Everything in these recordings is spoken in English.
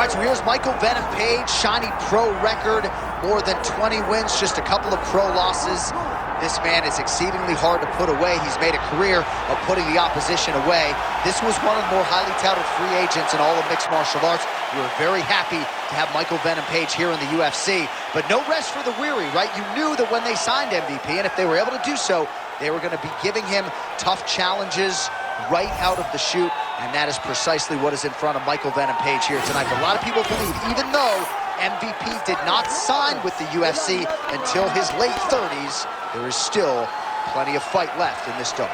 right, so here's Michael Venom Page, shiny pro record, more than 20 wins, just a couple of pro losses. This man is exceedingly hard to put away. He's made a career of putting the opposition away. This was one of the more highly touted free agents in all of mixed martial arts. We were very happy to have Michael Venom Page here in the UFC, but no rest for the weary, right? You knew that when they signed MVP, and if they were able to do so, they were going to be giving him tough challenges right out of the chute, and that is precisely what is in front of Michael Venom Page here tonight. But a lot of people believe, even though MVP did not sign with the UFC until his late 30s, there is still plenty of fight left in this dome.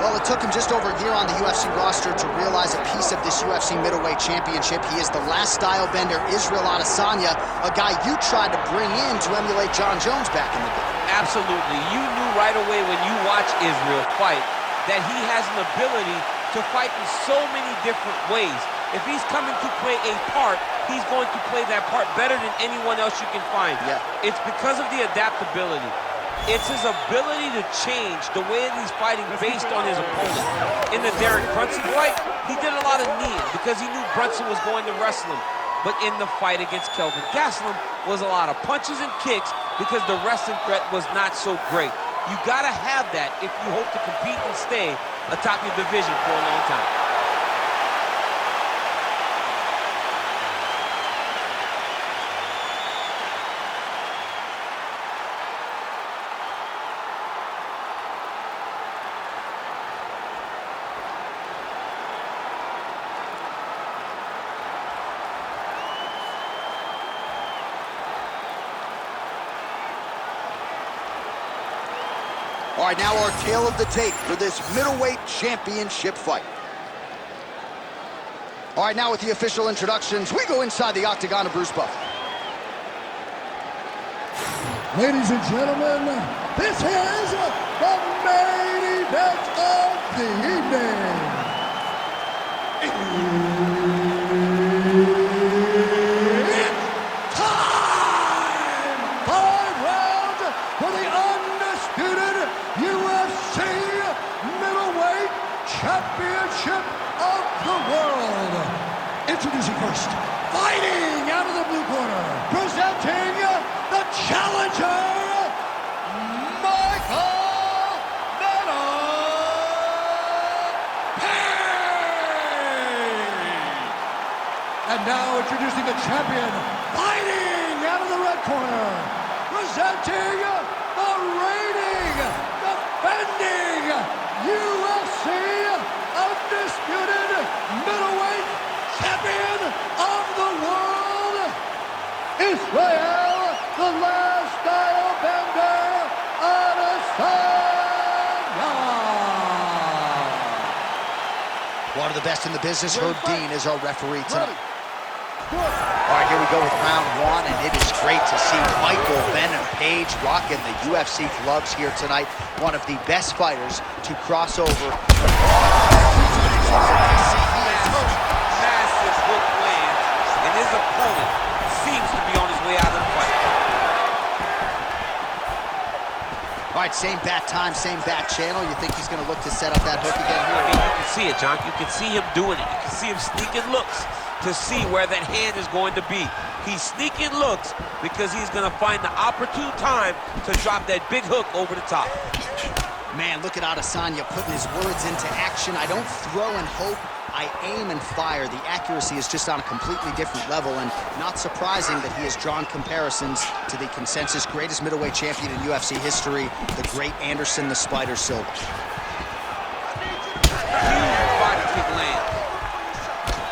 Well, it took him just over a year on the UFC roster to realize a piece of this UFC middleweight championship. He is the last style bender, Israel Adesanya, a guy you tried to bring in to emulate John Jones back in the day. Absolutely. You knew right away when you watch Israel fight that he has an ability to fight in so many different ways. If he's coming to play a part, he's going to play that part better than anyone else you can find. Yeah. It's because of the adaptability. It's his ability to change the way that he's fighting based on his opponent. In the Derek Brunson fight, he did a lot of kneeing because he knew Brunson was going to wrestle him. But in the fight against Kelvin Gastelum was a lot of punches and kicks because the wrestling threat was not so great. You gotta have that if you hope to compete and stay atop your division for a long time. All right, now our tale of the tape for this middleweight championship fight. All right, now with the official introductions, we go inside the octagon of Bruce Buffer. Ladies and gentlemen, this is the main event of the evening. It's time! 5 rounds for the undisputed UFC middleweight championship of the world. Introducing first, fighting out of the blue corner, presenting the challenger, Michael Venom Page. And now introducing the champion, fighting out of the red corner, presenting the reigning, defending UFC undisputed middleweight champion of the world, Israel, the last style bender, Adesanya. One of the best in the business, Herb Dean, is our referee tonight. All right, here we go with round one, and it is great to see Michael Venom Page rocking the UFC gloves here tonight. One of the best fighters to cross over. Massive hook lands, and his opponent seems to be on his way out of the fight. All right, same bat time, same bat channel. You think he's going to look to set up that hook again here? I mean, you can see it, John. You can see him doing it. You can see him sneaking looks to see where that hand is going to be. He's sneaking looks because he's going to find the opportune time to drop that big hook over the top. Man, look at Adesanya putting his words into action. I don't throw and hope, I aim and fire. The accuracy is just on a completely different level, and not surprising that he has drawn comparisons to the consensus greatest middleweight champion in UFC history, the great Anderson the Spider Silva. Huge body kick land.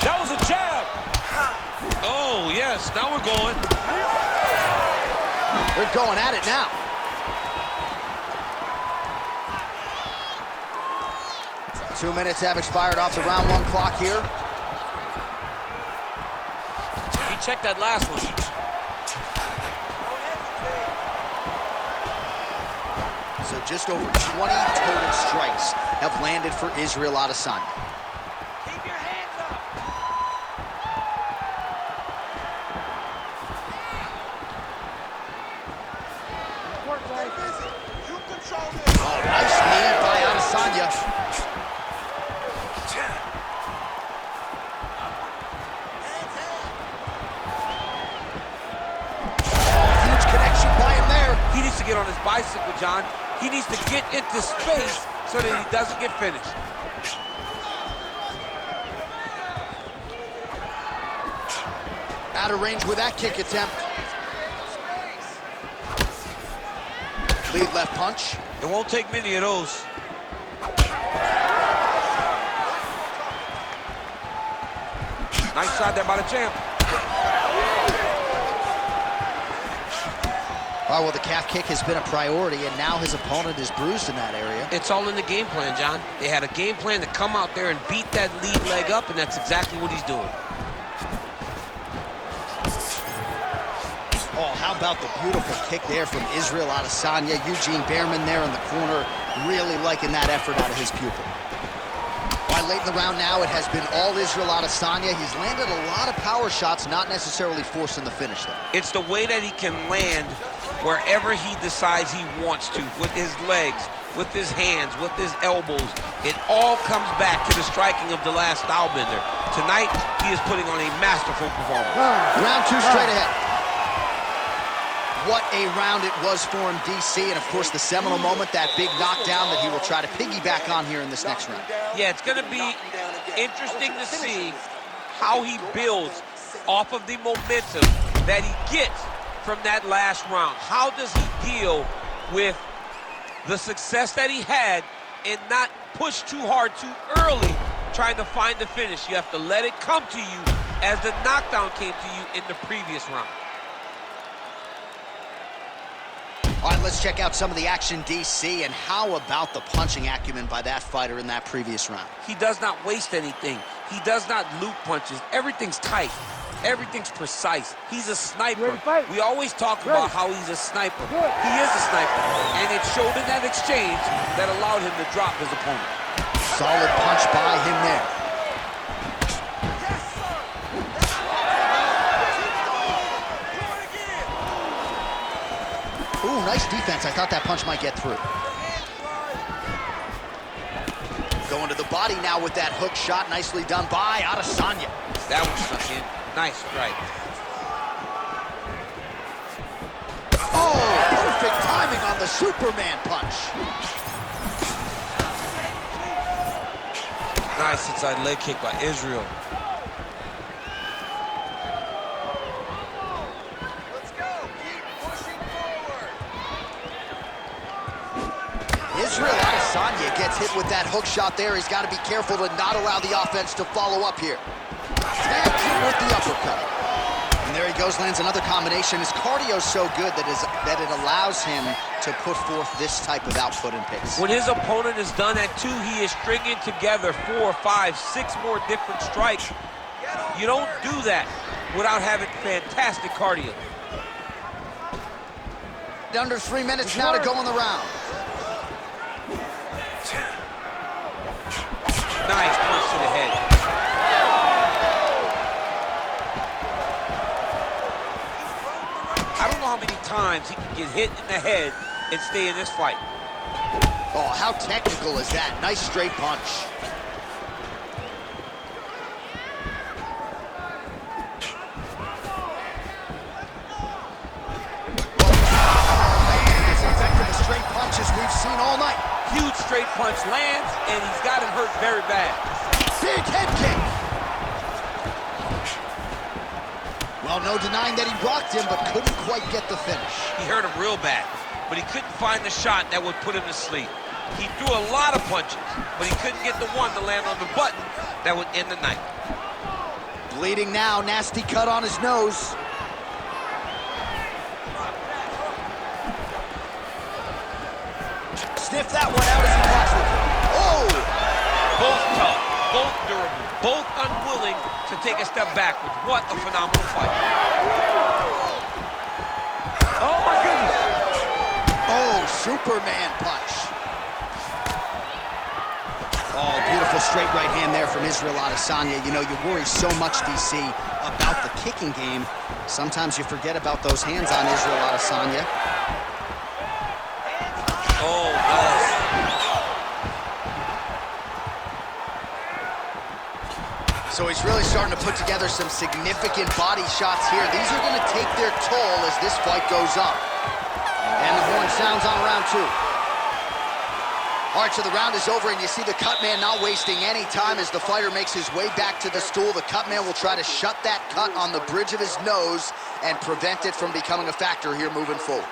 That was a jab. Oh, yes, now we're going. They're going at it now. Two minutes have expired off the round one clock here. check that last one. So just over 20 total strikes have landed for Israel Adesanya. Keep your hands up. Oh, nice knee by Adesanya. Huge connection by him there. He needs to get on his bicycle, John. He needs to get into space so that he doesn't get finished. Out of range with that kick attempt. Lead left punch. It won't take many of those. Nice shot there by the champ. Oh, well, the calf kick has been a priority, and now his opponent is bruised in that area. It's all in the game plan, John. They had a game plan to come out there and beat that lead leg up, and that's exactly what he's doing. Oh, how about the beautiful kick there from Israel Adesanya. Eugene Behrman there in the corner, really liking that effort out of his pupil. By late in the round now, it has been all Israel Adesanya. He's landed a lot of power shots, not necessarily forcing the finish, though. It's the way that he can land wherever he decides he wants to, with his legs, with his hands, with his elbows. It all comes back to the striking of the last stylebender. Tonight, he is putting on a masterful performance. Round two straight ahead. What a round it was for him, DC, and of course the seminal moment, that big knockdown that he will try to piggyback on here in this next round. Yeah, it's going to be interesting to see how he builds off of the momentum that he gets from that last round. How does he deal with the success that he had and not push too hard too early trying to find the finish? You have to let it come to you as the knockdown came to you in the previous round. All right, let's check out some of the action, DC, and how about the punching acumen by that fighter in that previous round? He does not waste anything. He does not loop punches. Everything's tight. Everything's precise. He's a sniper. We always talk about how he's a sniper. He is a sniper, and it showed in that exchange that allowed him to drop his opponent. Solid punch by him there. Ooh, nice defense. I thought that punch might get through. Going to the body now with that hook shot. Nicely done by Adesanya. That one snuck in. Nice strike. Oh, perfect timing on the Superman punch. Nice inside leg kick by Israel. Israel Adesanya gets hit with that hook shot there. He's got to be careful to not allow the offense to follow up here. Tags him with the uppercut. And there he goes, lands another combination. His cardio's so good that it allows him to put forth this type of output in pace. When his opponent is done at 2, he is stringing together 4, 5, 6 more different strikes. You don't do that without having fantastic cardio. Under 3 minutes now to go in the round. Nice punch to the head. I don't know how many times he can get hit in the head and stay in this fight. Oh, how technical is that? Nice straight punch. As effective as straight punches we've seen all night. Huge straight punch lands, and he's got him hurt very bad. Big head kick. Well, no denying that he rocked him, but couldn't quite get the finish. He hurt him real bad, but he couldn't find the shot that would put him to sleep. He threw a lot of punches, but he couldn't get the one to land on the button that would end the night. Bleeding now, nasty cut on his nose. Sniff that one out as he walks with it. Oh! Both tough. both durable, both unwilling to take a step backwards. What a phenomenal fight. Oh, my goodness. Oh, Superman punch. Oh, beautiful straight right hand there from Israel Adesanya. You know, you worry so much, DC, about the kicking game. Sometimes you forget about those hands on Israel Adesanya. Oh, nice. So he's really starting to put together some significant body shots here. These are going to take their toll as this fight goes on. And the horn sounds on round 2. All right, so the round is over, and you see the cut man not wasting any time as the fighter makes his way back to the stool. The cut man will try to shut that cut on the bridge of his nose and prevent it from becoming a factor here moving forward.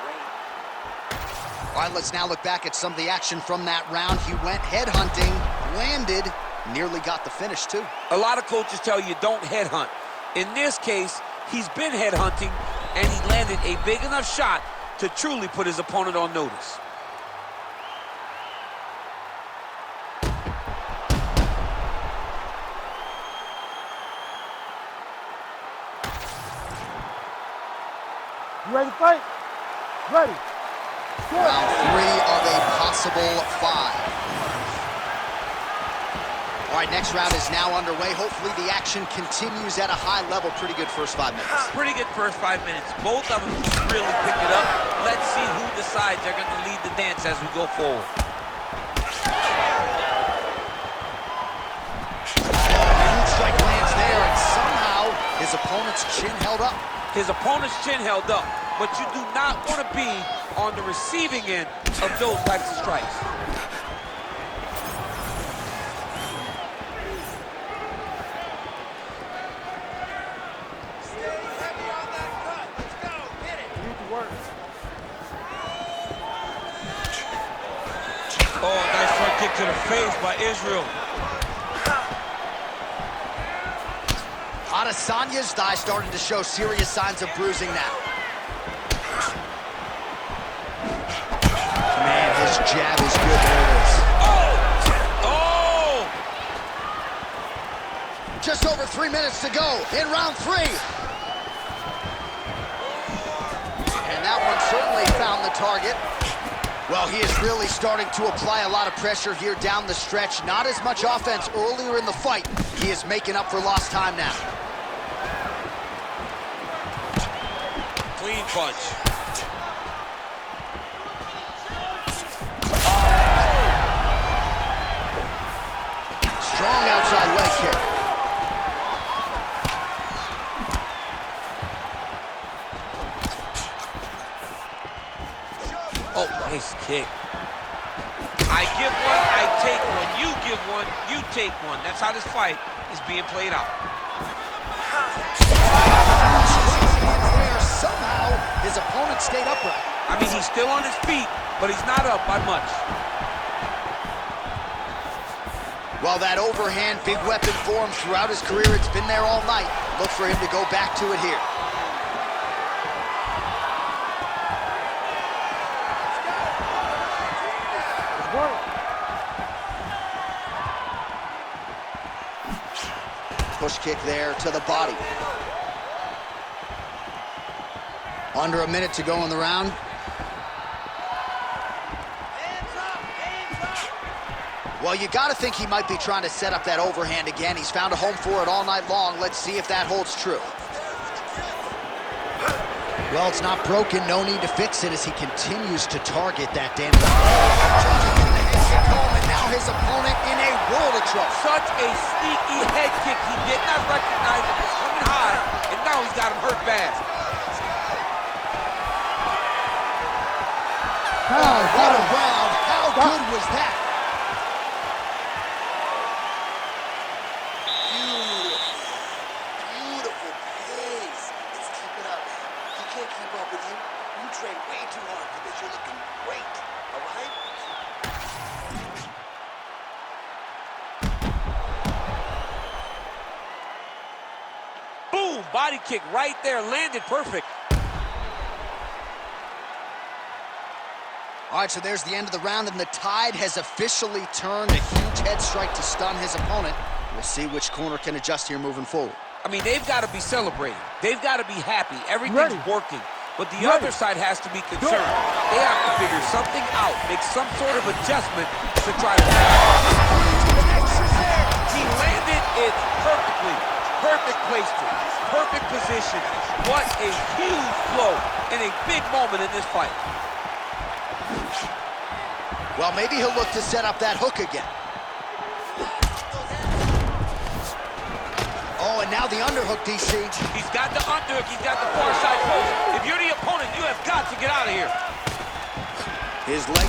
All right, let's now look back at some of the action from that round. He went headhunting, landed, nearly got the finish, too. A lot of coaches tell you don't headhunt. In this case, he's been headhunting, and he landed a big enough shot to truly put his opponent on notice. You ready to fight? Ready. Good. Round 3 of a possible 5. All right, next round is now underway. Hopefully the action continues at a high level. Pretty good first 5 minutes. Pretty good first 5 minutes. Both of them really picked it up. Let's see who decides they're going to lead the dance as we go forward. Huge strike lands there, and somehow his opponent's chin held up. His opponent's chin held up, but you do not want to be on the receiving end of those types of strikes. Oh, nice front kick to the face by Israel. Adesanya's thigh starting to show serious signs of bruising now. Man, his jab is good. There it is. Oh! Just over 3 minutes to go in round 3. And that one certainly found the target. Well, he is really starting to apply a lot of pressure here down the stretch. Not as much offense earlier in the fight. He is making up for lost time now. Clean punch. Strong outside leg kick. Oh, nice kick. I give one, I take one. You give one, you take one. That's how this fight is being played out. Somehow, his opponent stayed upright. I mean, he's still on his feet, but he's not up by much. Well, that overhand big weapon for him throughout his career, it's been there all night. Look for him to go back to it here. Push kick there to the body. Under a minute to go in the round. Well, you got to think he might be trying to set up that overhand again. He's found a home for it all night long. Let's see if that holds true. Well, it's not broken. No need to fix it as he continues to target that damage. And now his opponent in a world of trouble. Such a sneaky head kick. He did not recognize it was coming high, and now he's got him hurt bad. Oh, what a round. How good was that? Beautiful pace. Let's keep it up, man. He can't keep up with you. You train way too hard for this. You're looking great, all right? Boom, body kick right there, landed perfect. All right, so there's the end of the round, and the tide has officially turned. A huge head strike to stun his opponent. We'll see which corner can adjust here moving forward. I mean, they've got to be celebrating. They've got to be happy. Everything's working. But the other side has to be concerned. They have to figure something out, make some sort of adjustment to try to... He landed it perfectly. Perfect placement. Perfect position. What a huge blow in a big moment in this fight. Well, maybe he'll look to set up that hook again. Oh, and now the underhook, DC. He's got the underhook. He's got the far side post. If you're the opponent, you have got to get out of here. His leg.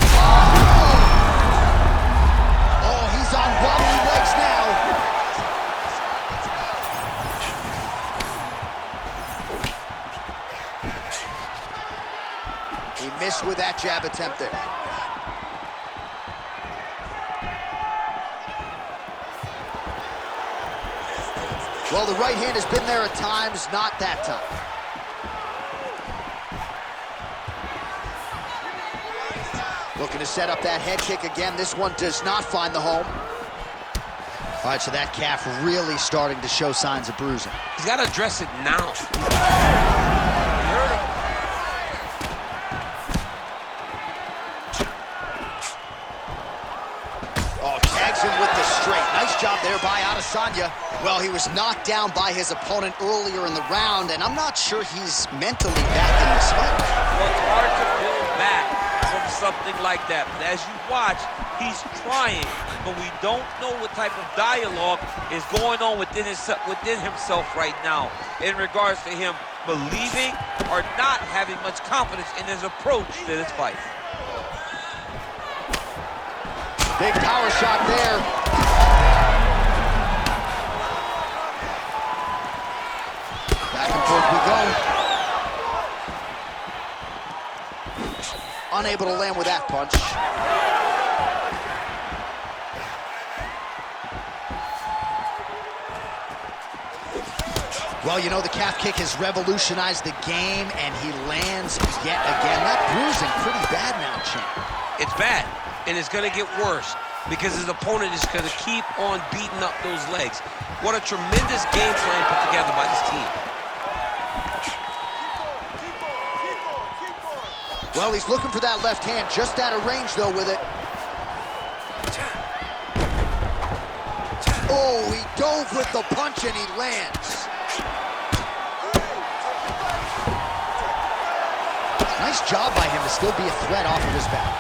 Oh, he's on wobbly legs now. He missed with that jab attempt there. Well, the right hand has been there at times, not that time. Looking to set up that head kick again. This one does not find the home. All right, so that calf really starting to show signs of bruising. He's got to address it now. He hurt him. Oh, tags him with the straight. Nice job there by Adesanya. Well, he was knocked down by his opponent earlier in the round, and I'm not sure he's mentally back in this fight. Well, it's hard to pull back from something like that. But as you watch, he's trying, but we don't know what type of dialogue is going on within himself right now in regards to him believing or not having much confidence in his approach to this fight. Big power shot there. Back and forth we go. Unable to land with that punch. Well, you know, the calf kick has revolutionized the game, and he lands yet again. That bruising pretty bad now, champ. It's bad, and it's going to get worse because his opponent is going to keep on beating up those legs. What a tremendous game plan put together by this team. Well, he's looking for that left hand, just out of range, though, with it. Oh, he dove with the punch, and he lands. Nice job by him to still be a threat off of his back.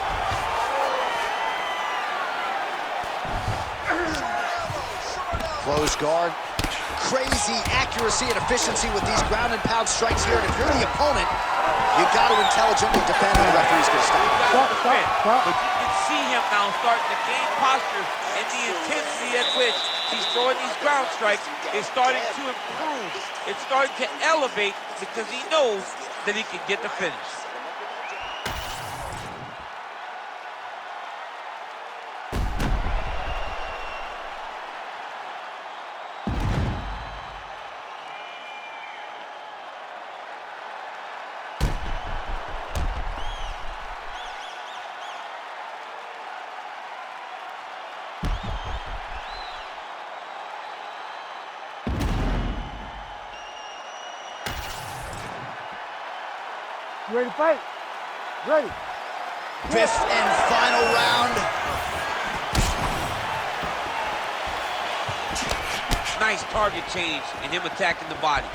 Close guard. Crazy accuracy and efficiency with these ground and pound strikes here. And if you're the opponent, you got to intelligently defend, and the referee's going to stop. But you can see him now starting to gain posture, and the intensity at which he's throwing these ground strikes is starting to improve. It's starting to elevate because he knows that he can get the finish. You ready to fight? Ready. Fifth and final round. Nice target change and him attacking the body.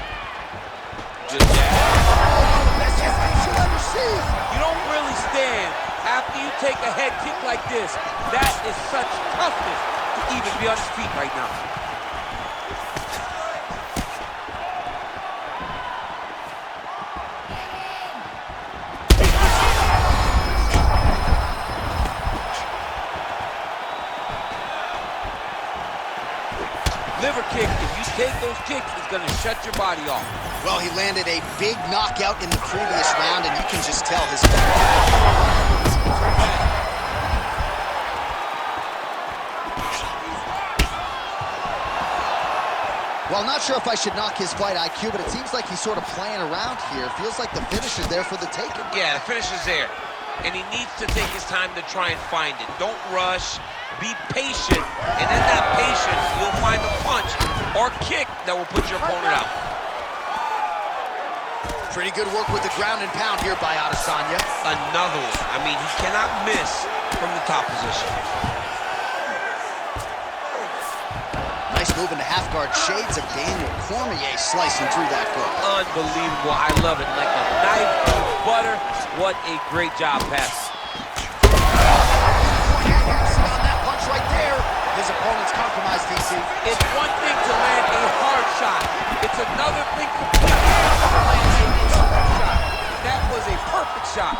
Good jab. Best fight you'll ever see. You don't really stand after you take a head kick like this. That is such toughness to even be on his feet right now. Liver kick, if you take those kicks, it's going to shut your body off. Well, he landed a big knockout in the previous round, and you can just tell his... Well, I'm not sure if I should knock his fight IQ, but it seems like he's sort of playing around here. Feels like the finish is there for the taking. Yeah, the finish is there. And he needs to take his time to try and find it. Don't rush. Be patient, and in that patience, you'll find a punch or kick that will put your opponent out. Pretty good work with the ground and pound here by Adesanya. Another one. I mean, he cannot miss from the top position. Nice move into half guard. Shades of Daniel Cormier slicing through that guard. Unbelievable. I love it. Like a knife through butter. What a great job pass. On that punch right there. His opponent's compromised, DC. It's one thing to land a hard shot. It's another thing to land a soft shot. That was a perfect shot.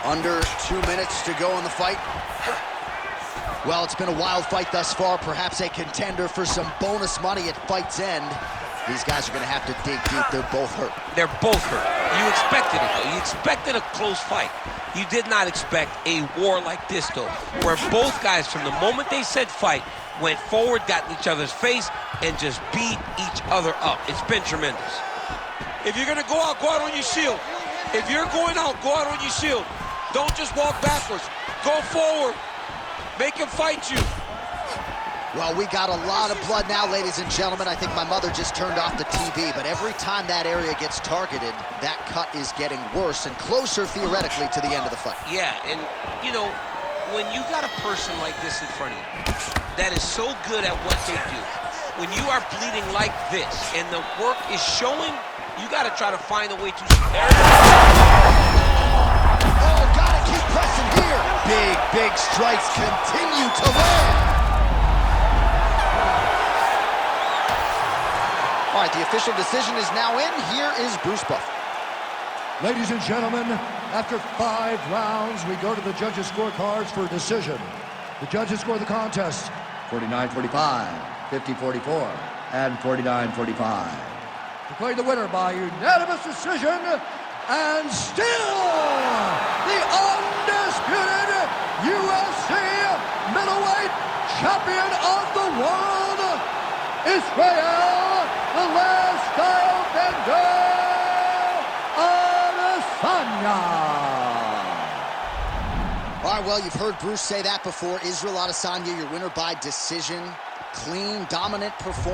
Under 2 minutes to go in the fight. Well, it's been a wild fight thus far. Perhaps a contender for some bonus money at fight's end. These guys are going to have to dig deep. They're both hurt. They're both hurt. You expected it, though. You expected a close fight. You did not expect a war like this, though, where both guys, from the moment they said fight, went forward, got in each other's face, and just beat each other up. It's been tremendous. If you're going to go out on your shield. If you're going out, go out on your shield. Don't just walk backwards. Go forward. Make him fight you. Well, we got a lot of blood now, ladies and gentlemen. I think my mother just turned off the TV, but every time that area gets targeted, that cut is getting worse and closer, theoretically, to the end of the fight. Yeah, and, you know, when you got a person like this in front of you that is so good at what they do, when you are bleeding like this and the work is showing, you got to try to find a way to... Oh, gotta keep pressing here. Big strikes continue to land. All right, the official decision is now in. Here is Bruce Buffer. Ladies and gentlemen, after 5 rounds, we go to the judges' scorecards for a decision. The judges score the contest 49-45, 50-44, and 49-45. Declared the winner by unanimous decision, and still the undisputed UFC middleweight champion of the world, Israel, the last style bender, Adesanya. All right, well, you've heard Bruce say that before. Israel Adesanya, your winner by decision. Clean, dominant performance.